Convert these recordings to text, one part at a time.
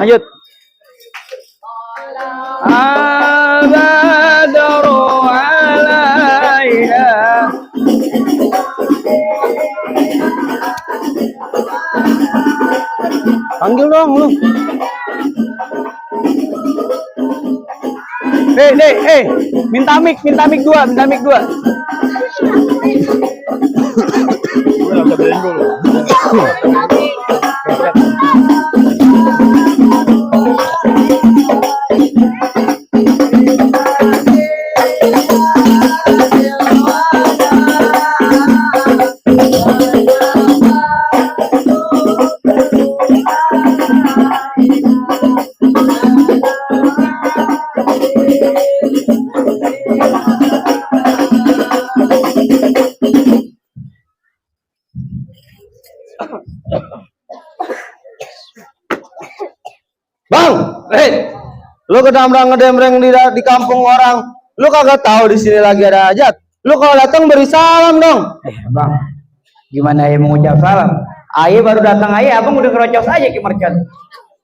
Lanjut. Al-badru alaina. Panggil dong lu. Minta mic 2. Bang, lu ngedemreng di kampung orang, lu kagak tahu di sini lagi ada hajat. Lu kalau datang beri salam dong. Bang, gimana ya mengucap salam? Aye baru datang abang udah kerocos aja ke mercon.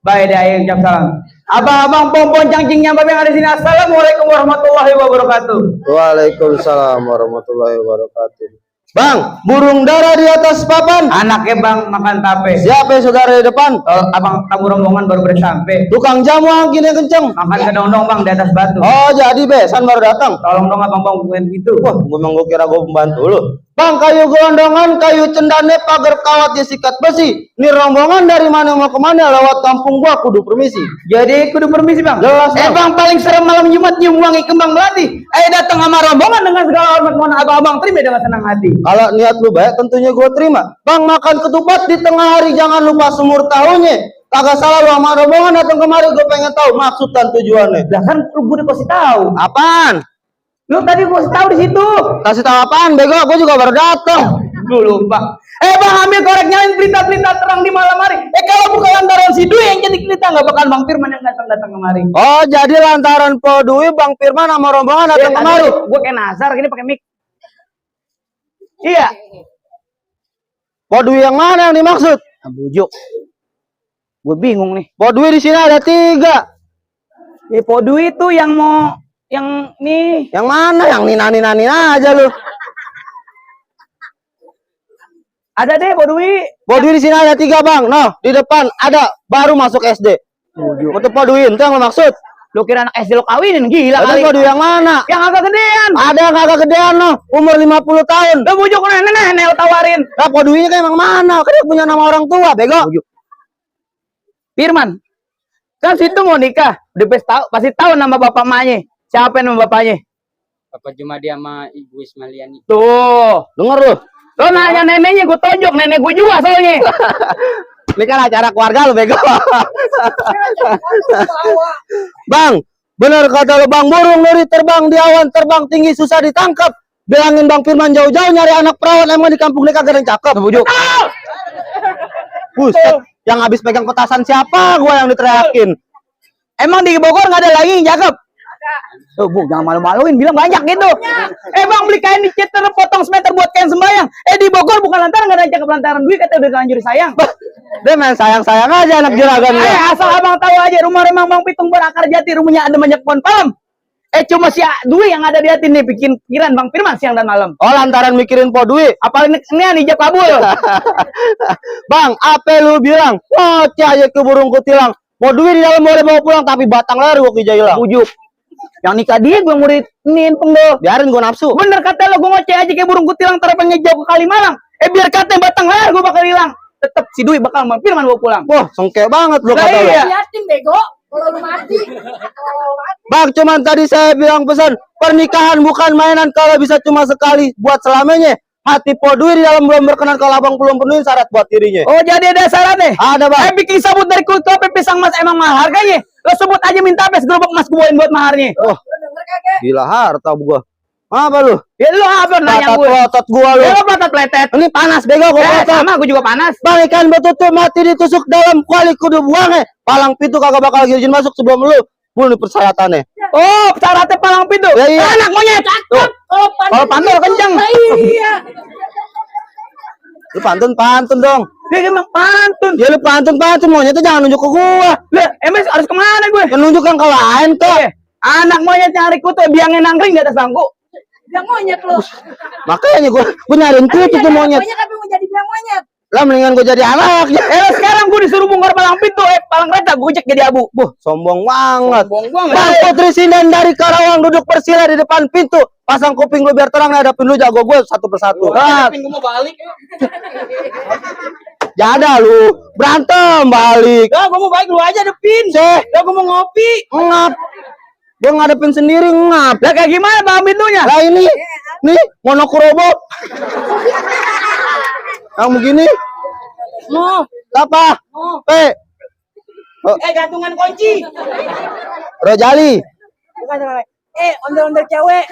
Baik deh aye ucap salam. Abang pompon cangcingnya abang yang ada di sini. Assalamualaikum warahmatullahi wabarakatuh. Waalaikumsalam warahmatullahi wabarakatuh. Bang, burung dara di atas papan. Anaknya bang makan tape. Siapa yang saudara di depan? Abang tamu rombongan baru bersampai. Tukang jamu angin yang kenceng. Makan kedong-dong bang di atas batu. Oh jadi besan baru datang. Tolong dong abang bukan gitu. Wah, gue kira gue pembantu lu. Bang, kayu gelondongan, kayu cendane, pagar kawat sikat besi. Ini rombongan dari mana mau kemana? Lewat kampung gua kudu permisi. Jadi kudu permisi bang. Jelas bang. Bang paling serem malam Jumat nyium wangi kembang melati. Datang sama rombongan dengan segala hormat mohon abang terima dengan senang hati. Kalau niat lu baik tentunya gua terima. Bang, makan ketupat di tengah hari jangan lupa semur tahunya. Kagak salah lu sama rombongan datang kemari, gue pengen tahu maksud dan tujuannya. Lah kan lu udah kasih tahu. Apaan? Lu tadi gua kasih tahu di situ. Kasih tahu apaan? Bego, gua juga baru datang. Lu lupa. Bang ambil korek nyalain pelita terang di malam hari. Kalau bukan lantaran si Dwi yang jadi kita nggak bakal Bang Firman yang datang kemari. Oh, jadi lantaran Po Dwi, Bang Firman sama rombongan datang kemari. Gua kayak Nazar gini pakai mic. Iya. Po Dwi yang mana yang dimaksud? Bujuk. Gue bingung nih. Po Dwi di sini ada 3. Po Dwi itu yang mau yang nih. Yang mana? Yang nina aja lu. Ada deh Po Dwi. Po Dwi di sini ada 3 bang. Noh, di depan ada baru masuk SD. Itu Po Dwi itu yang lu maksud? Lu kira anak SD lu kawinin gila kali. Po Dwi yang mana? Yang agak gedean. Ada yang agak gedean noh, umur 50 tahun. Lu bujuk nenek lu tawarin. Lah Po Dwi kan emang mana? Kan dia punya nama orang tua, bego. Firman. Kan situ mau nikah, udah pasti tahu nama bapak emaknya. Siapa nama bapaknya? Bapak Jumadi sama Ibu Ismailiani. Tuh, denger lu. Lo nanya neneknya, gue tonjok nenek gue juga soalnya. Ini kan acara keluarga lu, bego. Bang, bener kata lu Bang, burung nuri terbang di awan, terbang tinggi susah ditangkap. Bilangin Bang Firman jauh-jauh nyari anak perawan, emang di kampung ini kagak ada yang cakep. Bujuk. Buset, yang habis pegang petasan siapa? Gua yang diteriakin. Emang di Bogor nggak ada lagi yang cakep? Bu, jangan malu-maluin, bilang banyak gitu. Bang beli kain di Citer, potong semeter buat kain sembayang. Di Bogor bukan lantaran nggak ada yang cakep, lantaran duit kata udah lanjut sayang. Dia main sayang-sayang aja anak juragan. Asal abang tahu aja, rumah remang Bang Pitung berakar jati, rumahnya ada banyak pohon palem. Cuma si Dwi yang ada di hati nih bikin pikiran Bang Firman siang dan malam. Oh, lantaran mikirin Po Dwi. Apalagi ini ijab kabul. Bang, apa lu bilang? Oh, aja ke burung kutilang. Po Dwi di dalam boleh bawa pulang, tapi batang leher gua kijailang. Bujuk. Yang nikah dia gue muridin penggol. Biarin gua nafsu. Bener kata lo, gue ngoceh aja kayak burung kutilang terbangnya jauh ke Kalimalang. Biar kata batang leher gue bakal hilang. Tetep si Dwi bakal Bang Firman bawa pulang. Wah, sengke banget lu kata lu. Liatin bego. Kalau lu mati. Bang, cuman tadi saya bilang pesan, pernikahan bukan mainan kalau bisa cuma sekali buat selamanya. Hati Po Dwi di dalam belum berkenan kalau abang belum penuhin syarat buat dirinya. Oh, jadi ada syaratnya? Ada bang. Bikin sabut dari kulit kopi pisang mas emang mahal harganya. Lo sebut aja minta apa gerobak mas kubuin buat maharnya. Oh, gila harta gua. Apa lu? Ya lu apa nanya gue? Otot gua lu. Ya lu patat letet. Ini panas bego gua. Sama gua juga panas. Bang, ikan betutu mati ditusuk dalam kuali kudu buangnya. Palang pintu kagak bakal izin masuk sebelum lu bunuh persyaratannya. Oh, syaratnya palang pintu. Ya, iya. Anak monyet. Kalau pantol kenceng. Iya. Lu pantun dong. Dia emang pantun. Ya lu pantun monyet tuh jangan nunjuk ke gua. Lah, emang harus kemana gue? Yang nunjuk kan ke lain tuh. Anak monyet nyariku tuh biangnya nangkring di atas bangku. Biang monyet lo. Makanya gua nyariin kutu tuh monyet. Monyet tapi mau jadi biang monyet. Lah mendingan gua jadi anak ya. Sekarang gue disuruh bongkar palang pintu, palang kereta gue cek jadi abu. Sombong banget. Sombong banget. Bang Putri Sinden dari Karawang duduk bersila di depan pintu. Pasang kuping lu biar terang, hadapin lu jago gue satu persatu. Gue mau balik. Jada lu berantem balik. Gue mau balik lu aja depin. Gue mau ngopi. Ngap. Gue ngadepin sendiri ngap. Lah kayak gimana palang pintunya? Lah ini nih monokurobo. Yang begini. No. Apa? Gantungan kunci. Rojali. Bukan ondel-ondel cewek.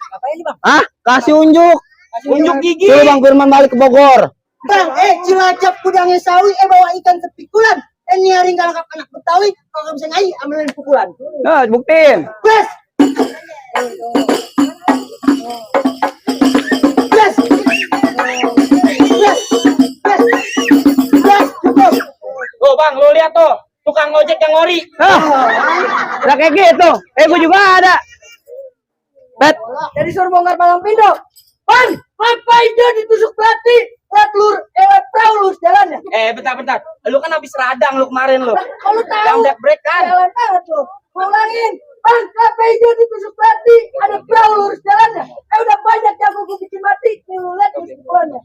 Ngapain nih, Bang? Hah? Kasih unjuk. Unjuk gigi. Suruh Bang Firman balik ke Bogor. Bang, Cilacap kudangnya sawi, bawa ikan sepikulan. Nyaring kalangkap anak Betawi, kalau nggak bisa ngai, ambilin pukulan. Nah, buktiin. Bless! Bless! Bless! Bless! Bless! Cukup! Tuh bang, lu lihat tuh. Tukang ojek yang ngori. Lah kayak gitu. Gue juga ada. Bet. Jadi suruh bongkar palang pintu. Bang, ngapain dia ditusuk pelatih? Plat lur, perahu lurus jalannya. Bentar. Lu kan habis radang lu kemarin lu. Kalau tahu. Yang deck break kan. Jalan banget lo. Ulangin. Bang, ngapain dia ditusuk pelatih? Ada perahu lurus jalannya. Udah banyak jago gue bikin mati. Nih lu lihat pukulannya.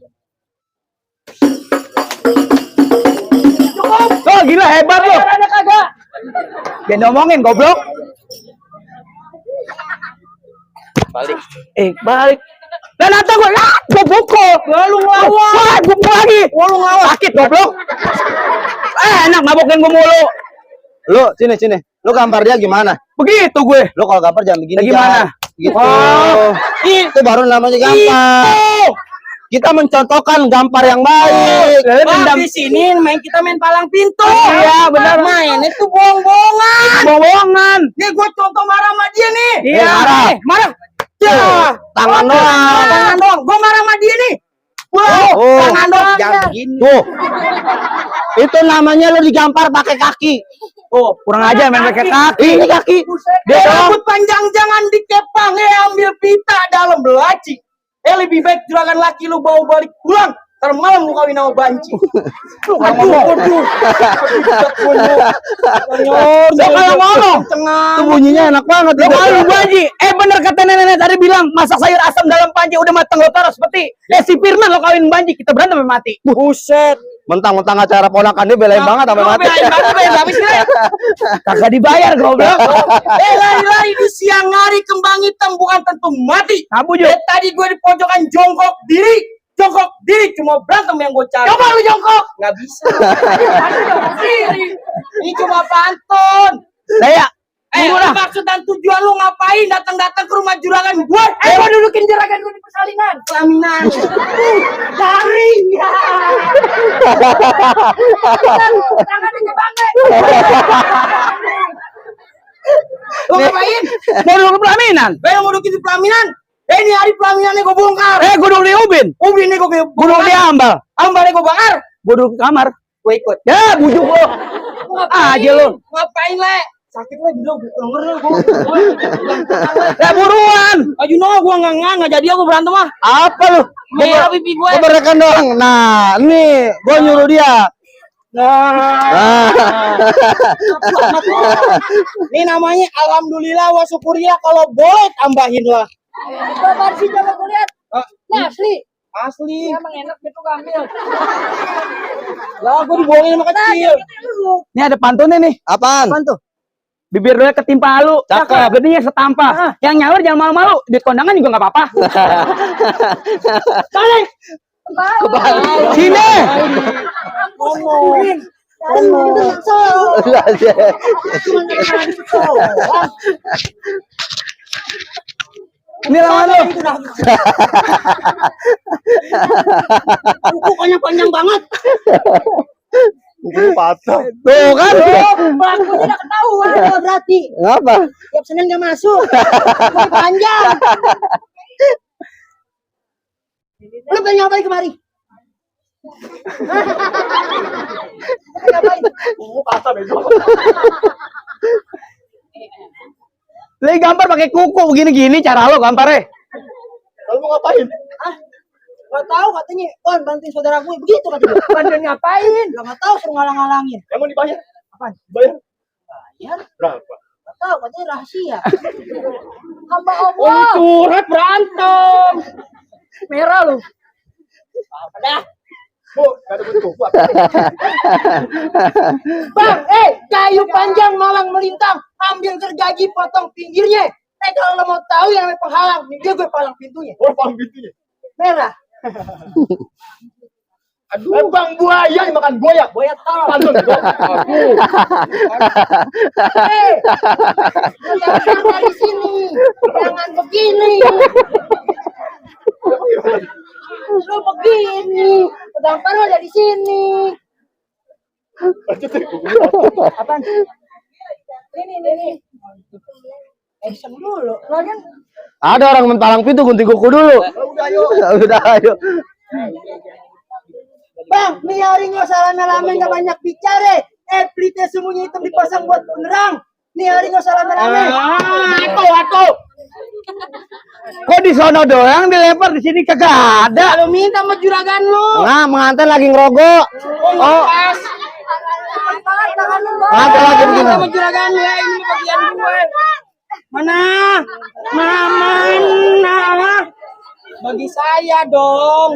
Cukup. Oh gila hebat lu. Ada kagak? Dia ngomongin goblok. Balik. Balik. Dan atau gue pukul. Lu ngelawan. Gue pukul lagi. Lu ngelawan. Sakit goblok. Enak mabokin gue mulu. Lu sini. Lu gambar dia gimana? Begitu gue. Lu kalau gambar jangan begini. Gimana? Gitu. Oh, Itu baru namanya gampar. Kita mencontohkan gampar yang baik. Bang, Di sini kita main palang pintu. Iya, benar. Main itu bohong-bohongan. Bohongan. Nih gue contoh marah sama dia nih. Iya. marah. Ya. Tangan doang. Tangan dong. Gue marah sama dia nih. Oh. Tangan dong. Jangan begini. Tuh. Itu namanya lu digampar pakai kaki. Oh, kurang aja main pakai kaki. Ini kaki. Dia rambut panjang jangan dikepang. Ambil pita dalam belaci. Lebih baik juragan laki lu bawa balik pulang. Ntar malam lu kawin sama banci. Aduh. Kalau ngomong. Itu bunyinya enak banget. Lo kalau banci. Bener kata nenek tadi bilang masak sayur asam dalam panci udah matang lo taruh seperti si Firman lo kawin banci kita berantem sampai mati. Buset. Mentang-mentang acara ponakan dia belain banget sampai mati. Belain banget habis nih. Kagak dibayar goblok. Lari di siang hari kembang hitam bukan tentu mati. Kamu juga. Tadi gue di pojokan jongkok diri cuma berantem yang gue cari. Coba lu jongkok. Nggak bisa. Ini cuma pantun. Saya. Maksud dan tujuan lu ngapain datang-datang ke rumah juragan gue? Gua dudukin juragan gue di persalinan. Pelaminan. Garing ya. Tangannya bangke. Lu ngapain? Mau duduk pelaminan. Mau duduk di pelaminan? Ini hari pelaminannya gue bongkar. Gue duduk di ubin. Ubin nih gue Gue duduk di ambal. ambalnya gue bakar. Gue duduk di kamar. Gue ikut. Ya bujuk lo. Aja lo. Ngapain le? Sakit lagi dong, denger lu. Ya buruan. Ayo no, gua nggak jadi aku berantem ah. Apa lu? Merah pipi gue. Keberekan dong. Nah, nih gua nyuruh dia. Nah. Ini namanya alhamdulillah wa syukurillah kalau boleh tambahin lah. Bapak sih coba gue lihat. Nah, asli. Asli. Emang enak gitu ngambil. Lah gua dibohongin sama kecil. Ini ada pantunnya nih. Apaan? Tuh? Bibir lu ketimpa halu. Cakep. Gedenya setampa. Yang nyawer jangan malu-malu. Di kondangan juga nggak apa-apa. Balik. Sini. Ngomongin. Ini lawan lu. Pokoknya panjang banget. Ini patah. Tuh kan. Bangku tidak ketahuan kalau berarti. Ngapa? Tiap Senin gak masuk. Mau panjang. Lu pengen ngapain kemari? Ngapain? Lagi gambar pakai kuku begini-gini cara lo gambarnya. Kalau mau ngapain? Gak tahu katanya, Wan bantuin saudara gue begitu katanya. Bantuin ngapain? Gak tahu suruh ngalang-ngalangin. Emang dibayar? Apaan? Bayar Bayar? berapa? Gak tahu katanya rahasia. Hamba Oh, Allah. curhat berantem. Merah lu. Bu, gak ada bentuk. Bang, kayu panjang malang melintang, ambil gergaji potong pinggirnya. Kalau lo mau tahu yang namanya penghalang, dia gue palang pintunya. Oh, paham pintunya. Merah. Aduh, Bang buaya dimakan buaya. Buaya tahu. Pantun. Jangan dari sini, jangan begini. Lu begini, gampang lo dari sini. Apaan? Ini. Action dulu. Lo kan Ada orang mentalang pintu gunting kuku dulu. Udah ayo. Udah ayo. Bang, nih hari nggak usah rame-rame, nggak banyak bicara. Pelitnya semuanya hitam dipasang buat penerang. Nih hari nggak usah rame-rame. Aku. Kok di sono doang dilempar di sini kagak ada. Kalau minta sama juragan lu. Nah, mengantin lagi ngerogok. Oh, Pas. Tangan lu, Bang. mengantin lagi begini. Minta sama juragan ya, ini bagian gue. Mana? Mana? Bagi saya dong.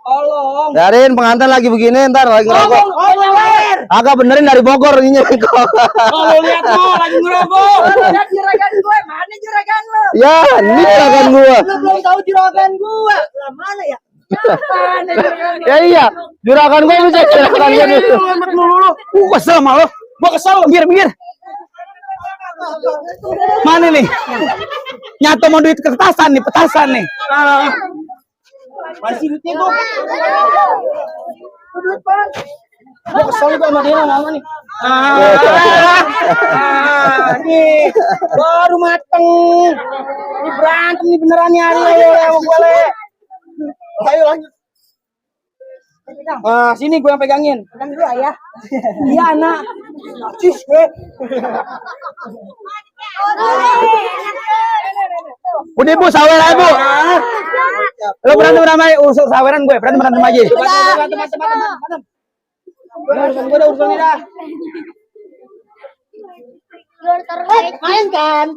Tolong. Darin pengantin lagi begini, ntar lagi ngerokok. Air. Agak benerin dari Bogor ini. Kalau lihat lo lagi ngerokok. Lihat juragan gue, mana juragan lu? Ya, ini kan gua. Lu belum tahu juragan gua. Lah mana ya? Mana juragan lu? Ya iya, juragan gua bisa juragan gua dulu. Kesel sama lo. Gua kesel, minggir. Mana nih? Nyatu mau duit kertasan nih, petasan nih. Masih duitnya gua. Duit, Bang. Gua kesel juga sama dia lama nih. Nih baru mateng. Ini berantem nih beneran nih hari lo sama gue le. Ayo lanjut. Sini gue yang pegangin. Pegang dulu ayah. Iya anak. Cis gue. Udah Bu, saweran Bu. Lo berantem sama urusan saweran gue, berantem aja. Berantem. Urusan gue udah urusan ini dah. Main kan?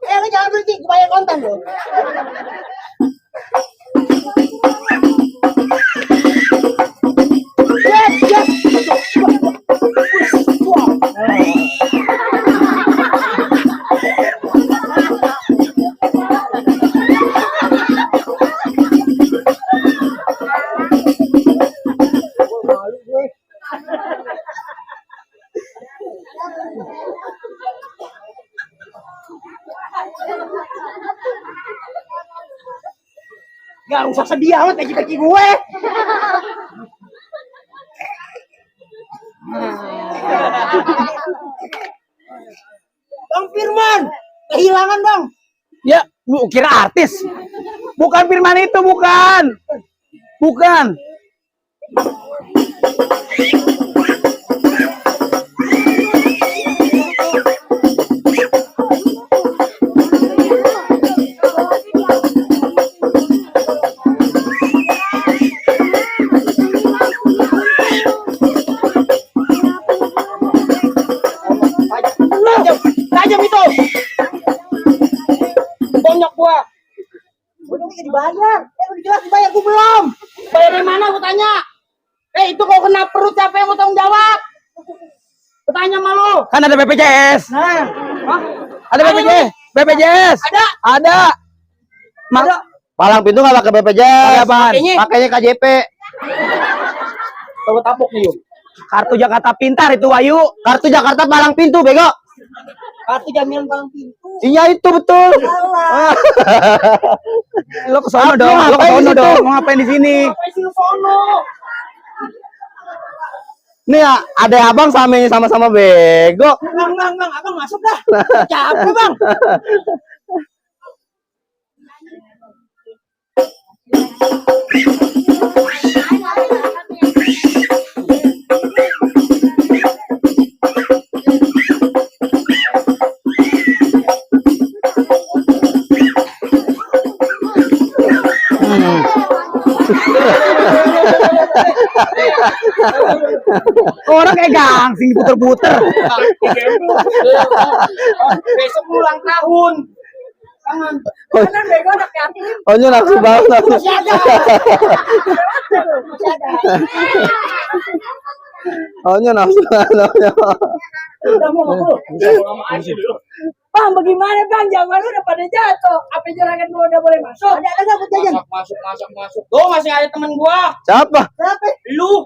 Lu jangan berhenti, gue bayar konten lo. Gak usah sedih amat kaki-kaki gue. Bang Firman, kehilangan bang. Ya, lu kira artis. Bukan Firman itu, bukan. Bukan. Tajam itu. Bonyok gua. Udah nggak dibayar. Udah jelas dibayar, gue belum. Bayar dari mana gua tanya? Itu kalau kena perut siapa yang mau tanggung jawab? Gua tanya sama lu. Kan ada BPJS. Ada BPJS. BPJS. Ada. Ada. Ada. Palang pintu nggak pakai BPJS. Pakai apaan? Pakainya. Pakainya KJP. Coba tapuk nih yuk. Kartu Jakarta Pintar itu Wayu. Kartu Jakarta palang pintu, bego. Kartu jaminan palang pintu. Iya itu betul. Lo ke sono dong, Ngapain lo ke sono di situ? dong. Mau ngapain di sini? Apa sih lu sono? Nih ya, ada abang sama-sama bego. Bang, abang masuk dah. Capek bang. Orang kayak gangsing puter-puter. Besok ulang tahun. Jangan. Kan bego anak yatim. Oh, ini nafsu banget. Masih ada. Masih ada. Oh, ini nafsu banget. Udah mau Bang, bagaimana bang? Jangan lu udah pada jatuh. Apa juragan gua udah boleh masuk? Ada nggak jajan? Masuk. Tuh masih ada temen gua. Siapa? Siapa? Lu.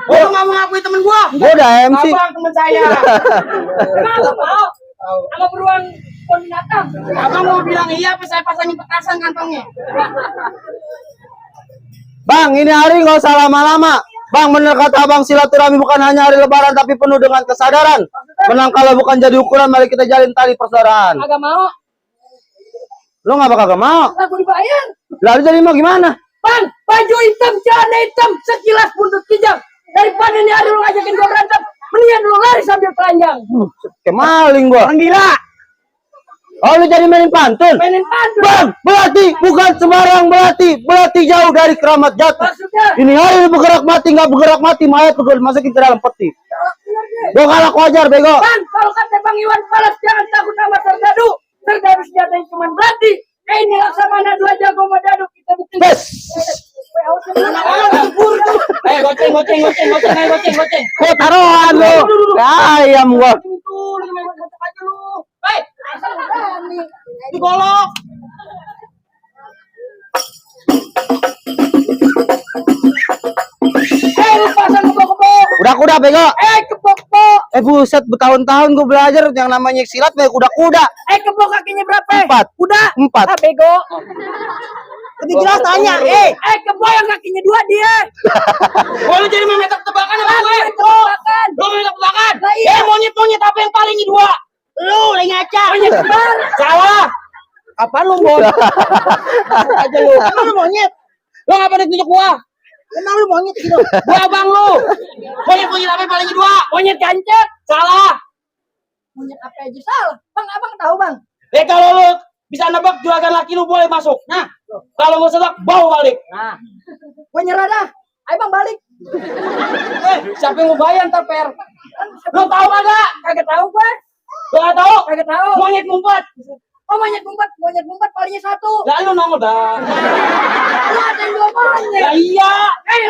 Gua nggak mau ngakui temen gua. Gua udah MC. Abang temen saya. Kenapa mau? Sama beruang pohon binatang. Abang mau bilang iya, apa saya pasangin petasan kantongnya. Bang, ini hari nggak usah lama-lama. Bang, bener kata abang, silaturahmi bukan hanya hari lebaran tapi penuh dengan kesadaran. Menang kalau bukan jadi ukuran, mari kita jalin tali persaudaraan. Agak mau. Lo nggak bakal mau? Aku dibayar. Lalu jadi mau gimana? Bang, baju hitam, celana hitam, sekilas buntut kijang. Daripada ini hari lu ngajakin gua berantem, mendingan lu lari sambil telanjang. Kayak maling gua. Orang gila. Oh, lu jadi mainin pantun? Mainin pantun. Bang, belati bukan sembarang belati jauh dari keramat jatuh. Maksudnya? Ini hari bergerak mati, nggak bergerak mati, mayat bergerak masukin ke dalam peti. Gua kalah wajar, bego. Bang, kalau kata Bang Iwan Fals, jangan takut sama serdadu. Serdadu senjatanya cuma belati. Ini Laksamana dua jago madadu kita bukti. Bes. Goceng. Kok taruhan lu? Ayam gua. Hei, Digolok. lu pasang kebo-kebo. Udah kuda, bego. Kebo-kebo. Buset, bertahun-tahun gua belajar yang namanya silat kayak kuda-kuda. Kebo kakinya berapa? 4. Kuda. 4. Bego. Lebih jelas tanya, Kebo yang kakinya 2 dia. Gua lu jadi main tebak-tebakan apa gue? Tebakan. Lu main tebak-tebakan? Lah iya. Monyet apa yang paling dua? Lu lagi ngaca. Monyet kembar. Salah. Apa lu, Bon? Aja lu. Emang lu monyet? Lu ngapain ditunjuk gua? Emang lu monyet gitu? Gua abang lu. Monyet apa yang paling dua? Monyet gancet. Salah. Monyet apa aja salah. Bang, abang tahu bang. Kalau lu bisa nebak juragan laki lu boleh masuk. Nah, kalau mau sebak bawa balik. Nah, Gue nyerah dah. Ayo bang balik. siapa yang mau bayar ntar per? Lu tahu kagak? Kagak tahu gue. Lu nggak tahu? Kagak tahu. Monyet ngumpet. Oh monyet ngumpet palingnya 1. Lah lu nongol dah. Lu ada yang 2 monyet. Ya iya.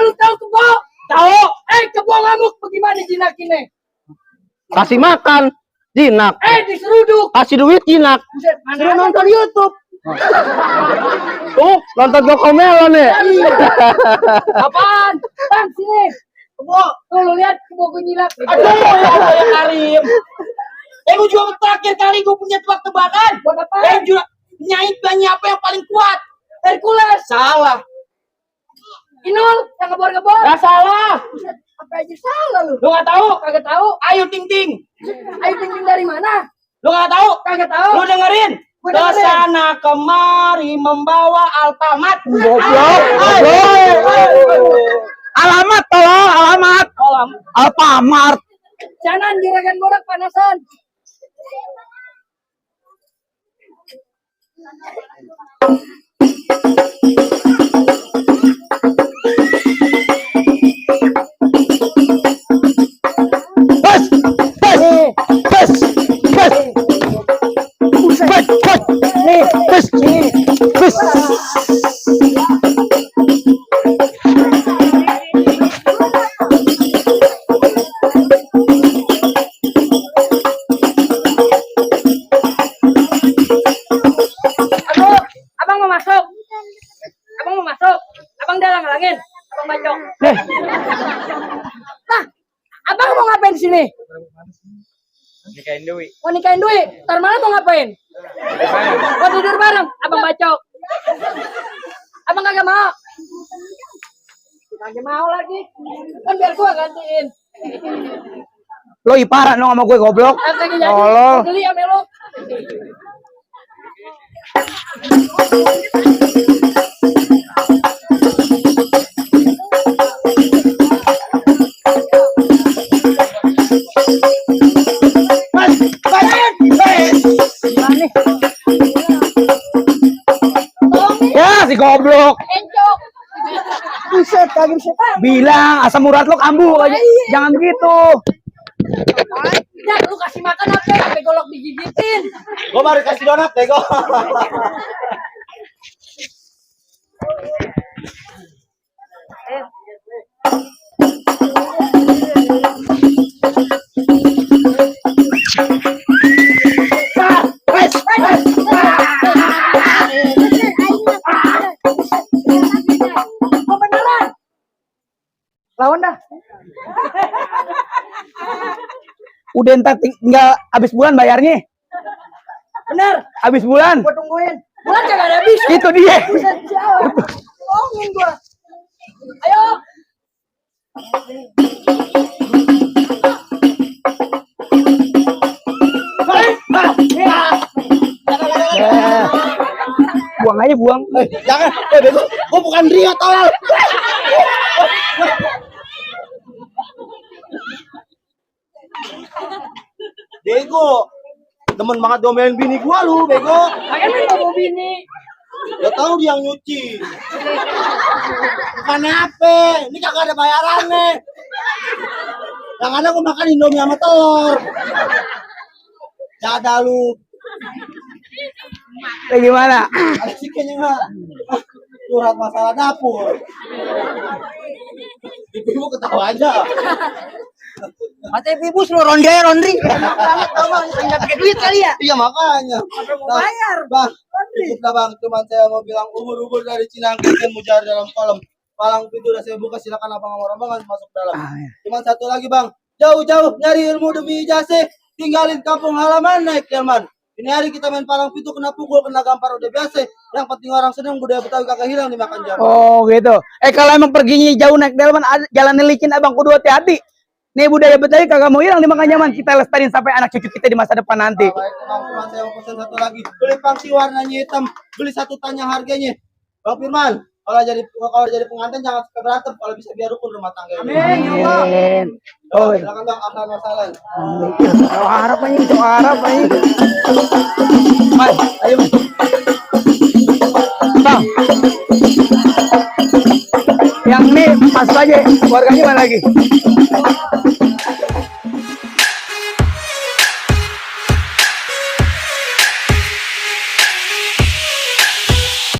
Lu tahu kebo? Tahu. Kebo ngamuk bagaimana jinakinnya? Kasih makan, jinak. Diseruduk. Kasih duit, jinak. Buset, mana nonton YouTube. Tuh, nonton Gokomelo nih. Apaan? Bang sini. Kebo. Tuh lu lihat kebo gue nyilak. Aduh, ya Allah ya Karim. Gua juga terakhir kali gua punya tebak-tebakan. Buat apa? Juga nyait banyak apa yang paling kuat? Hercules. Salah. Inul yang ngebor-ngebor. Gak salah. Buset, apa aja salah lu? Lu nggak tahu? Kagak tahu. Ayo ting ting. Ayo tinggal dari mana? Lu nggak tahu? Kagak tahu. Lu dengerin. Gua dengerin. Kesana kemari membawa Alfamart. Goblok. Alamat, tolong, alamat. Alfamart. Jangan juragan borak panasan. Abang mau masuk? Abang sini? Nikahin Dewi. Mau nikahin Dwi. Ntar malam mau ngapain? Mau tidur bareng? Abang bacok. Abang kagak mau. Kagak mau lagi. Kan biar gua gantiin. Lo ipara dong sama gue goblok. Tolol. Beli ya Melo. Ya si goblok. Encok. Buset, kagak bisa. Bilang asam urat lo kambuh aja. Jangan begitu. Ya lu kasih makan apa? Sampai golok digigitin. Gua baru kasih donat bego. Kebenaran. Lawan dah. Udah ntar tinggal habis bulan bayarnya. Bener. Habis bulan. Gua tungguin. Bulan kagak ada habis. Itu dia. Buset, sialan. Bohongin gua. Ayo. Buang aja buang. Jangan, bego. Gua bukan Rio tolol. Bego. Demen banget domelin bini gua lu, bego. Kagak main bawa bini. Ya tahu dia yang nyuci. Bukan apa? Ini kagak ada bayarannya. Yang ada gua makan Indomie sama telur. Jada lu. Kayak gimana? Asik kayaknya enggak. Curhat masalah dapur. Ibu ketawa aja. Mata ibu lu Rondri. Enak banget tau bang, enggak pakai duit kali ya. Iya makanya. Mau bayar. Bang, cukup lah bang. Cuman saya mau bilang ubur-ubur dari Cinangkir dan mujar dalam kolom. Palang pintu udah saya buka, silakan abang sama rombongan masuk dalam. Cuman satu lagi bang, jauh-jauh nyari ilmu demi ijazah, tinggalin kampung halaman naik delman. Ini hari kita main palang pintu, kena pukul, kena gampar udah biasa. Yang penting orang seneng, budaya Betawi kagak hilang dimakan jam. Oh gitu. Kalau emang perginya jauh naik delman, jalan licin abang kudu hati-hati. Nih budaya Betawi kagak mau hilang dimakan zaman. Kita lestariin sampai anak cucu kita di masa depan nanti. Baik, bang, cuma saya mau pesan satu lagi. Beli pangsi warnanya hitam, beli satu tanya harganya. Bang Firman, kalau jadi pengantin jangan suka berantem, kalau bisa biar rukun rumah tangga. Amin. Oh, Silakan bang, ahlan wa sahlan. Jauh Arab aja, jauh Arab aja. Mas, ayo mas. Bang. Yang ini masuk aja, keluarganya mana lagi?